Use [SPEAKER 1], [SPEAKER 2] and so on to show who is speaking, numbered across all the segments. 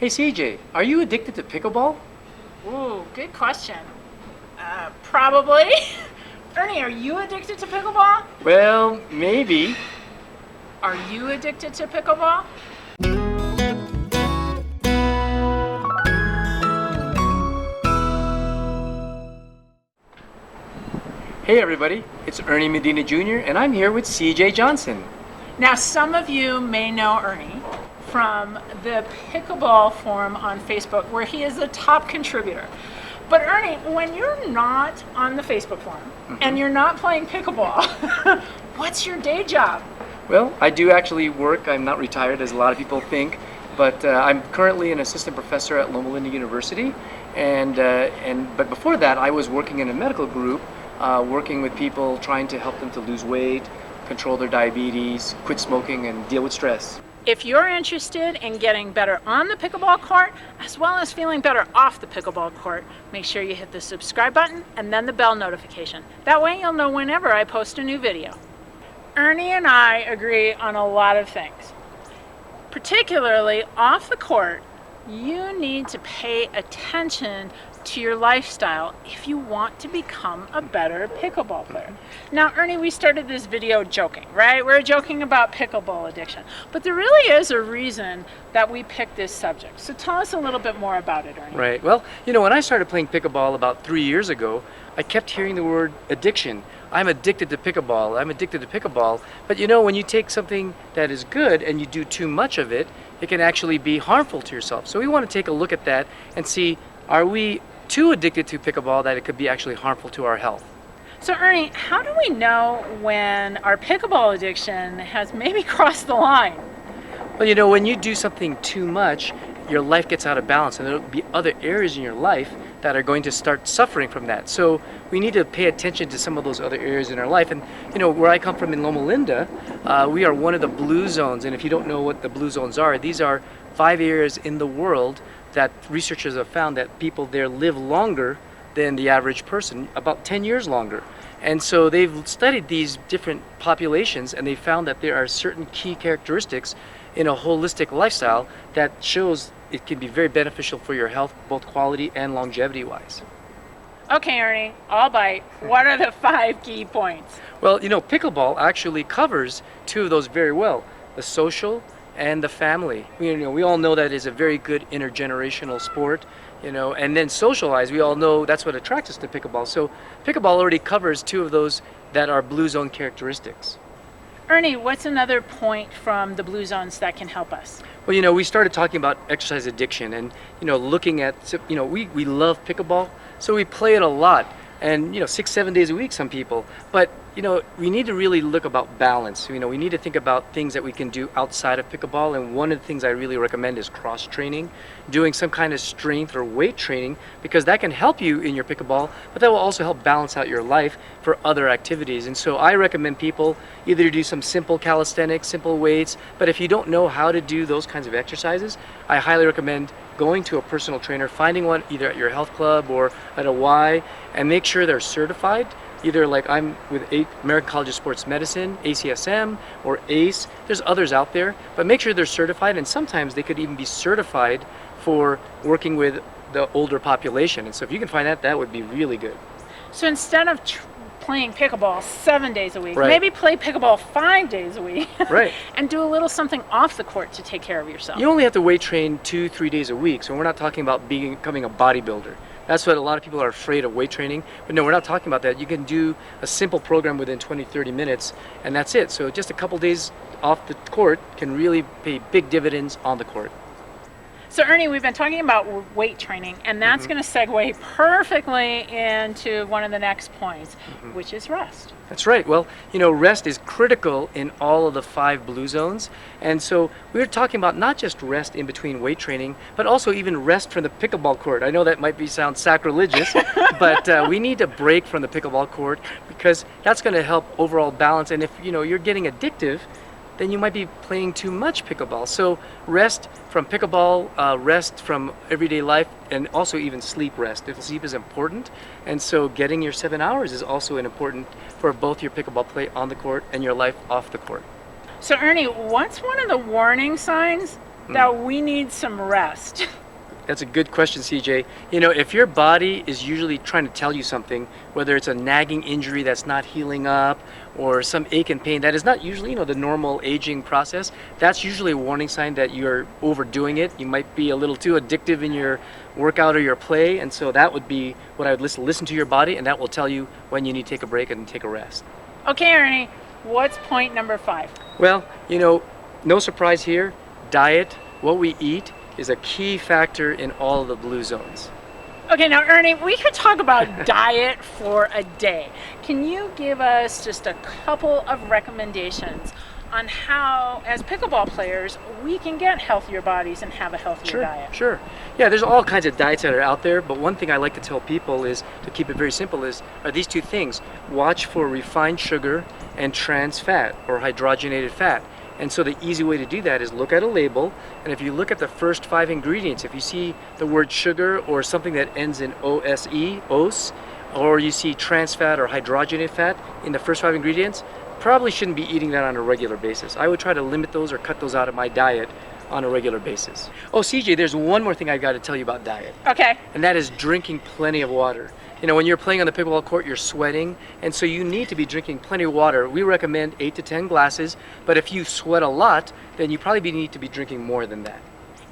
[SPEAKER 1] Hey CJ, are you addicted to pickleball?
[SPEAKER 2] Ooh, good question. Probably. Ernie, are you addicted to pickleball?
[SPEAKER 1] Well, maybe.
[SPEAKER 2] Are you addicted to pickleball?
[SPEAKER 1] Hey everybody, it's Ernie Medina Jr. and I'm here with CJ Johnson.
[SPEAKER 2] Now, some of you may know Ernie from the Pickleball forum on Facebook, where he is a top contributor. But Ernie, when you're not on the Facebook forum and you're not playing pickleball, what's your day job?
[SPEAKER 1] Well, I do actually work. I'm not retired as a lot of people think, but I'm currently an assistant professor at Loma Linda University. But before that, I was working in a medical group, working with people trying to help them to lose weight, control their diabetes, quit smoking, and deal with stress.
[SPEAKER 2] If you're interested in getting better on the pickleball court, as well as feeling better off the pickleball court, make sure you hit the subscribe button and then the bell notification. That way you'll know whenever I post a new video. Ernie and I agree on a lot of things. Particularly off the court, you need to pay attention to your lifestyle if you want to become a better pickleball player. Now, Ernie, we started this video joking, right? We're joking about pickleball addiction, but there really is a reason that we picked this subject. So tell us a little bit more about it, Ernie.
[SPEAKER 1] Right. Well, when I started playing pickleball about 3 years ago, I kept hearing the word addiction. I'm addicted to pickleball. I'm addicted to pickleball. But when you take something that is good and you do too much of it, it can actually be harmful to yourself. So we want to take a look at that and see, are we too addicted to pickleball that it could be actually harmful to our health?
[SPEAKER 2] So Ernie, how do we know when our pickleball addiction has maybe crossed the line?
[SPEAKER 1] Well, when you do something too much, your life gets out of balance, and there'll be other areas in your life that are going to start suffering from that. So we need to pay attention to some of those other areas in our life. And where I come from in Loma Linda, we are one of the blue zones. And if you don't know what the blue zones are, these are 5 areas in the world that researchers have found that people there live longer than the average person, about 10 years longer. And so they've studied these different populations, and they found that there are certain key characteristics in a holistic lifestyle that shows it can be very beneficial for your health, both quality and longevity wise.
[SPEAKER 2] Okay, Ernie, I'll bite. What are the 5 key points?
[SPEAKER 1] Well, pickleball actually covers 2 of those very well: the social and the family. We all know that is a very good intergenerational sport, and then socialize. We all know that's what attracts us to pickleball. So pickleball already covers 2 of those that are blue zone characteristics.
[SPEAKER 2] Ernie, what's another point from the blue zones that can help us?
[SPEAKER 1] Well, we started talking about exercise addiction and, looking at, we love pickleball, so we play it a lot. And 6-7 days a week, some people. But we need to really look about balance. We need to think about things that we can do outside of pickleball. And one of the things I really recommend is cross training, doing some kind of strength or weight training, because that can help you in your pickleball, but that will also help balance out your life for other activities. And so I recommend people either do some simple calisthenics, simple weights. But if you don't know how to do those kinds of exercises, I highly recommend going to a personal trainer, finding one either at your health club or at a Y, and make sure they're certified, either like I'm with American College of Sports Medicine, ACSM, or ACE. There's others out there, but make sure they're certified, and sometimes they could even be certified for working with the older population. And so if you can find that, that would be really good.
[SPEAKER 2] So instead of playing pickleball 7 days a week,
[SPEAKER 1] Right.
[SPEAKER 2] maybe play pickleball 5 days a week.
[SPEAKER 1] Right.
[SPEAKER 2] And do a little something off the court to take care of yourself.
[SPEAKER 1] You only have to weight train 2-3 days a week, so we're not talking about becoming a bodybuilder. That's what a lot of people are afraid of, weight training. But no, we're not talking about that. You can do a simple program within 20-30 minutes, and that's it. So just a couple days off the court can really pay big dividends on the court.
[SPEAKER 2] So Ernie, we've been talking about weight training, and that's going to segue perfectly into one of the next points, which is rest.
[SPEAKER 1] That's right. Well, rest is critical in all of the 5 blue zones. And so we're talking about not just rest in between weight training, but also even rest from the pickleball court. I know that might sound sacrilegious, but we need to break from the pickleball court, because that's going to help overall balance. And if you're getting addictive, then you might be playing too much pickleball. So rest from pickleball, rest from everyday life, and also even sleep rest. If sleep is important, and so getting your 7 hours is also important for both your pickleball play on the court and your life off the court.
[SPEAKER 2] So Ernie, what's one of the warning signs that we need some rest?
[SPEAKER 1] That's a good question, CJ. You know, if your body is usually trying to tell you something, whether it's a nagging injury that's not healing up or some ache and pain that is not usually, the normal aging process, that's usually a warning sign that you're overdoing it. You might be a little too addictive in your workout or your play, and so that would be what I would listen to your body, and that will tell you when you need to take a break and take a rest.
[SPEAKER 2] Okay, Ernie, what's point number 5?
[SPEAKER 1] Well, no surprise here. Diet, what we eat, is a key factor in all of the blue zones.
[SPEAKER 2] Okay, now Ernie, we could talk about diet for a day. Can you give us just a couple of recommendations on how, as pickleball players, we can get healthier bodies and have a healthier diet?
[SPEAKER 1] Sure. Yeah, there's all kinds of diets that are out there, but one thing I like to tell people is, to keep it very simple, are these two things. Watch for refined sugar and trans fat or hydrogenated fat. And so the easy way to do that is look at a label, and if you look at the first 5 ingredients, if you see the word sugar or something that ends in OSE, or you see trans fat or hydrogenated fat in the first 5 ingredients, probably shouldn't be eating that on a regular basis. I would try to limit those or cut those out of my diet on a regular basis. Oh, CJ, there's one more thing I've got to tell you about diet.
[SPEAKER 2] Okay.
[SPEAKER 1] And that is drinking plenty of water. When you're playing on the pickleball court, you're sweating, and so you need to be drinking plenty of water. We recommend 8 to 10 glasses, but if you sweat a lot, then you probably need to be drinking more than that.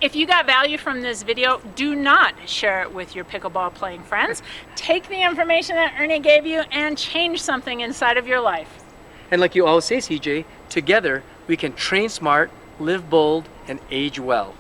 [SPEAKER 2] If you got value from this video, do not share it with your pickleball playing friends. Take the information that Ernie gave you and change something inside of your life.
[SPEAKER 1] And like you always say, CJ, together we can train smart, live bold, and age well.